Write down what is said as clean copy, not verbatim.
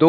2